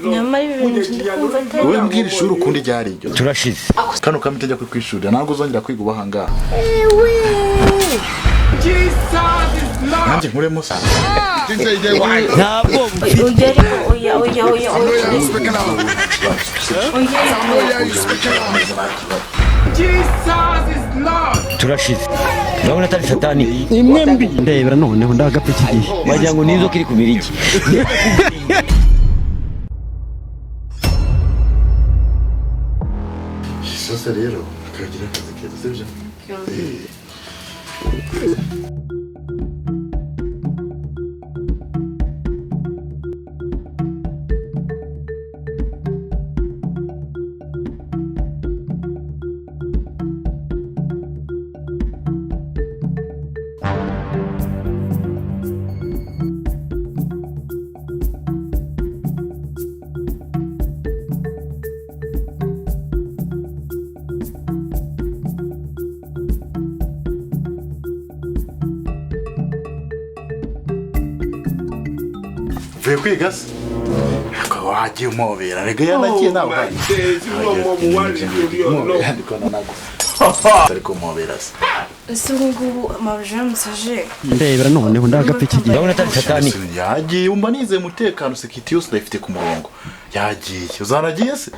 nyamara ibintu ndikumva atari wowe mbwira ishuri ukundi ryari iryo turashize kano kamite njya kwishurira ntabwo uzongera kwiga ubahanga nanjye nkuremo sa ntabwo turashize urabona atari satani imwe mbi ndebera noneho ndagapfa igihe wagira ngo n'inzoka iri ku birigi sose rero kagira akazi keza sibyo Veio kwiga se ko wagiye umobera rega yanagiye nawe ariko umobera se ese ngubu amabuja musaje ndebera noneho ndagapfa igihe urabona atari satani yagiye umba nizeye umutekano sekiti yose ndayifite ku murongo yagiye uzanagiye se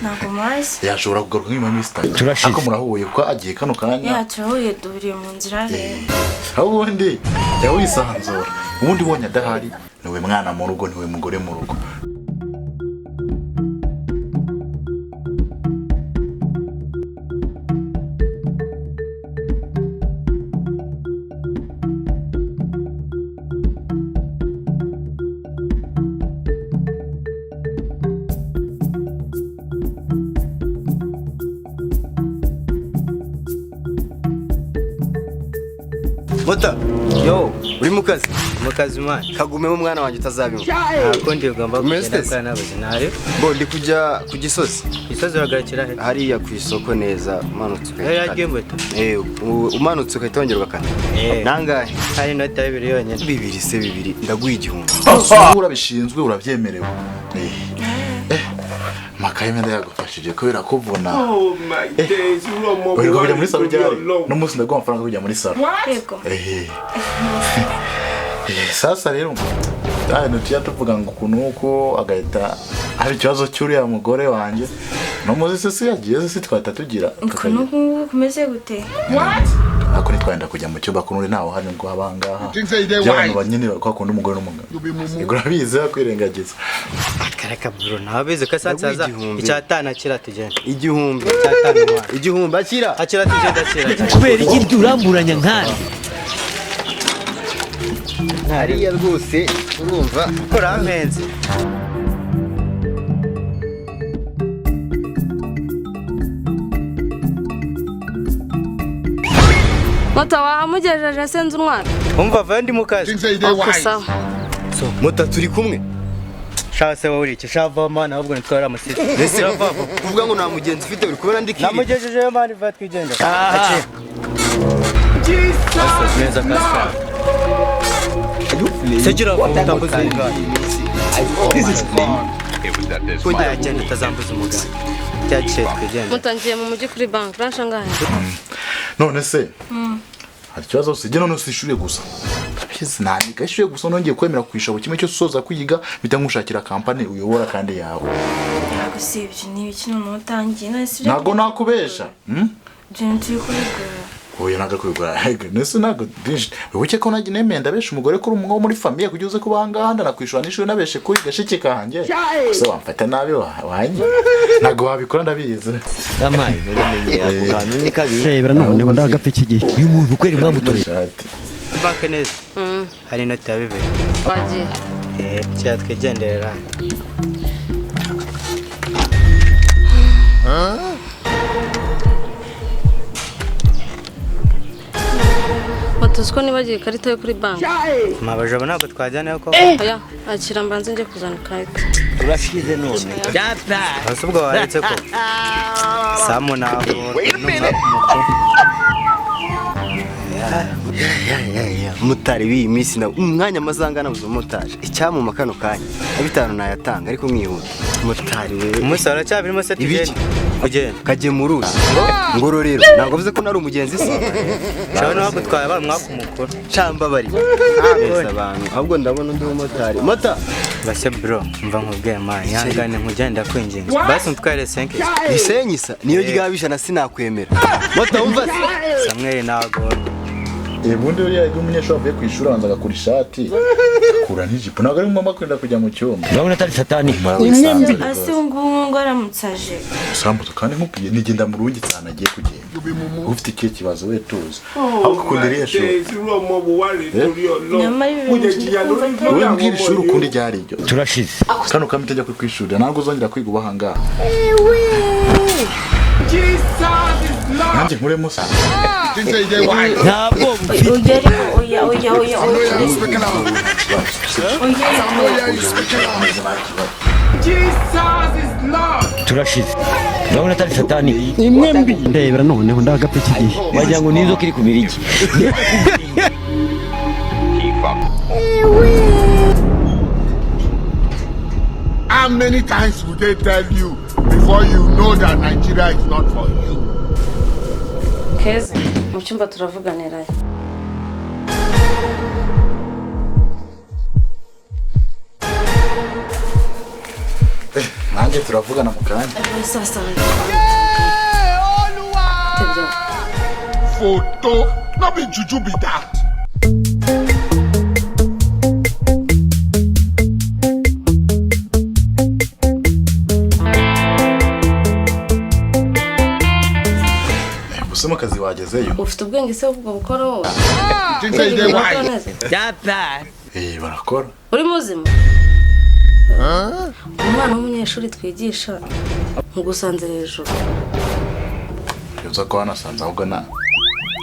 ntabwo mazi yashobora kugaruka nk'ima mistake turashize ako murahuye ko agiye kano kanya yaturahuye duhuriye mu nzira rero aho ubundi jya wisanzura ubundi ubonye adahari niwe mwana mu rugo niwe mugore mu rugo Mota, yo uri mu kazi? mu kazi man Kagume mu mwana wanjye utazabimwa. ntabwo ndi ugomba kugenda kwa nabaze ntari Bo ndi kujya ku Gisozi. isozi uragarukira he Hariya ku isoko neza umanutse. yagiye mbuto Umanutse ukahita ugakata. Nangahe? hari inota y'ibiri yonyine Bibiri se bibiri ndaguha igihumbi. urabishinzwe urabyemerewe makaye menda yagufashije kubera kuvuna uri kujya muri salo ryari n'umunsi ndaguha amafaranga kujya muri salo yego sasa rero tujya tuvuga ngo ukuntu uko agahita hari ikibazo cy'uriya mugore wanjye no muzi se yagiye se twahita tugira ukuntu kumeze gute ako nitwenda kujya mu cyumba kunuri ntaho hari ngo abangaha by'abantu banyine kwa kundi umugore n'umugabo igura bize kwirengagiza karaka bro nabize ko sansaza icyatana kira tugenda Igihumbi. icyatana Igihumbi akira. akira tugenda kira kubera igiryo uramburanya nkandi Hariya rwose urumva urampenze Mota wamugejeje senze umwana umva vandi mu kazi sawa so Mota turi kumwe. shase wowe iki shava mana ahubwo nitwara amasiti Ese kuvuga ngo nta mugenzi ufite uri kubona ndikiri. namugejeje mani va twigenda akira Jesus neza kasa segira utambuza ingani kujya cyane tazambuza umugani cyaciye twigenda mutangiye mu mujyi kuri bank rasha ngahe none se hari ikibazo usige none usishyure gusa ndabizi nani gashyuye gusa nongeye kwemera kwishabo kimwe cyo soza kwiga bita ngushakira kampani uyobora kandi yawe ntabwo si ibyo ni ibiki none utangiye none si ntago nakubesha ibyo turi kubigura oya naga kwigura nese nago dinje wibuke ko nagiye nemenda besha umugore kuri umwe wo muri famille kugira uze kubanga handa nakwishura nishuye nabeshe kuri gashiki kanje gusa wamfata nabi wanye nago wabikora ndabizi amayi uremenye akano ni kabiri ndebera noneho ndagapfa igihe uyu muntu kweri mwamutoye shati banke neza hari inota ya bibiri wagiye cyatwigenderera batuziko nibagiye ikarita yo kuri bank mabajabo ntabwo twajyana ko oya akira mbanze njye kuzana ikarita turashize none yata asubwo waretse ko samu nabo Umumotari w'iyi minsi na umwanya amazanga nabuze umumotari. Icyamuma kano kanya. Abitanu nayatanga ariko mwihuta. Umumotari wewe. Umunsi waracyabirimo se tugende. Ugende. Kaje mu ruzi. Ngororero. Ntabwo bivuze ko nari umugenzi se. Shawe no bagutwaye aba mwakumukora. Camba bari. Neza abantu. Ahubwo ndabona undi umumotari. Mota. Bashye bro, mva nkubwiye man. Yangane nkujyenda kwinginga. Basi ntware 5. Isenyisa niyo ryabisha na sinakwemera. Mota umva se. Samuel nago. Ubundi uriya yiga umunyeshuri avuye ku ishuri abanza agakura ishati akura n'ijipo ntabwo ari ngombwa kwenda kujya mu cyumba urabona atari satani ase ngo aramutsaje usambuza kandi nkubwiye nigenda mu rugi cyane agiye kugenda ufite ikihe kibazo we tuzi ahubwo ukunda iriya shuri wowe mbwira ishuri ukunda iryo ari ryo turashize kano kamite ajya ku ishuri ntabwo uzongera kwiga uba ahangaha nanjye nkuremo sa ntabwo turashize urabona atari satani imwe mbi ndebera noneho ndagapfa iki gihe wagira ngo n'inzoka iri ku birigi How many times would they tell you before you know that Nigeria is not for you? Keza mu cyumba turavuganira nanjye turavugana mu kanya sasa Photo, not be juju be that. Usoma akazi wagezeyo ufite ubwenge se ubwo bukora wowe barakora uri muzima umwana w'umunyeshuri twigisha nkugusanze hejuru uza ko hanasanze ahubwo na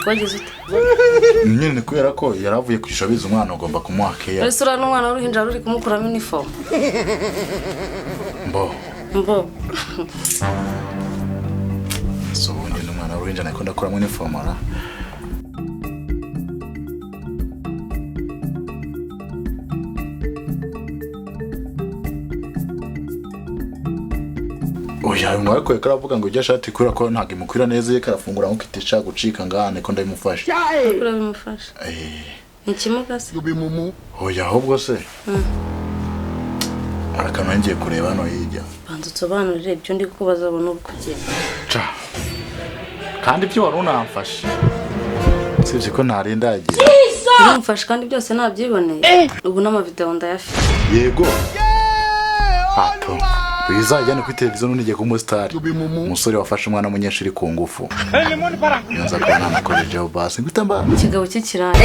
wagize ute nyine kubera ko yaravuye ku ishuri abize umwana ugomba kumuha keya restaurant n'umwana w'uruhinja ruri kumukuramo uniform mbo so ubundi n'umwana w'uruhinja nako ndakuramo uniform ara oya umwe ariko karavuga ngo ujya shati kura ko ntago imukwira neza ye karafungura nko kitisha gucika ngane ko ndabimufasha kura bimufasha ni kimuga se oya ahubwo se arakama ngiye kureba hano hirya banza utsobanurire ibyo ndi kubaza abona uko kugenda kandi ibyo wari unamfashe sibye ko ntarindagira umfashe kandi byose nabyiboneye ubu n'amavideo ndayafite yego hato bizajyane kuri televiziyo nunige ku mustar umusore wafashe umwana w'umunyeshuri ku ngufu nza kubana na college of basi gutamba ikigabo cy'ikirani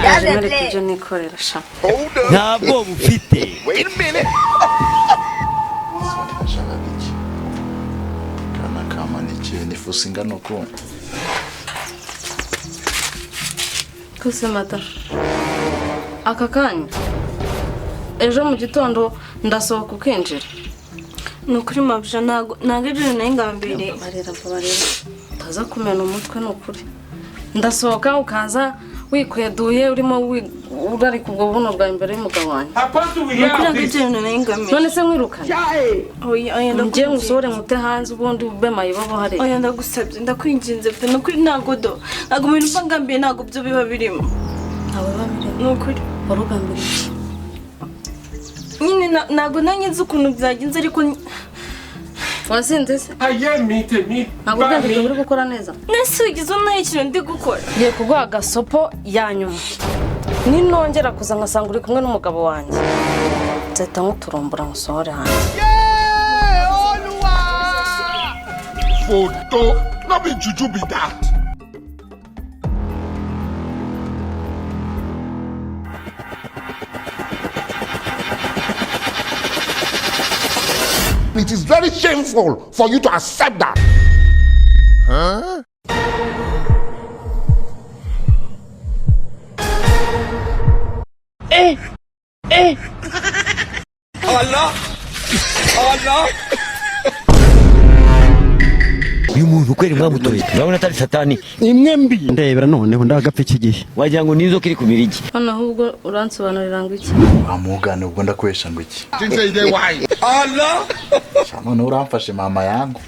yaje nareka ibyo nikorera sha ntabwo bufite kana kama niki nifusi ngano ko kose mata aka kanya ejo mu gitondo ndasohoka ukinjira nukuri mabja ntago ejo nayingambiriye barera utaza kumena umutwe nukuri ndasohoka ukaza wikweduye urimo urari kubwo buno bwa imbere y'umugabo wanjye nukuri ejo nayingambiriye none se mwirukanye ngiye ngusohore mute hanze ubundi ube mayibobo hari oya ndagusabye ndakwinginze pe nukuri ntago mu bintu mbangambiye ntago byo biba birimo ntawe babirimo nukuri warugambiriye nyine ntago nanjye nzi ukuntu byagenze ariko wasinze se ntabwo ubwenge bwawe buri gukora neza nese ugize nayo ikintu ndi gukora ngiye kuguha agasopo ya nyuma ninongera kuza ngasanga uri kumwe n'umugabo wanjye nzahita nkuturumbura ngusohore hanze Photo, not be juju be that. It is very shameful for you to accept that. Huh? Allah! Allah! uyu muntu kweri mwamutoye urabona atari satani imwe mbi ndebera noneho ndagapfa iki gihe wagira ngo n'inzoka iri ku mirigi hano ahubwo uransobanurira ngo iki wamugana ubwo ndakwesha ngo iki Think say they why? none uramfashe mama yangu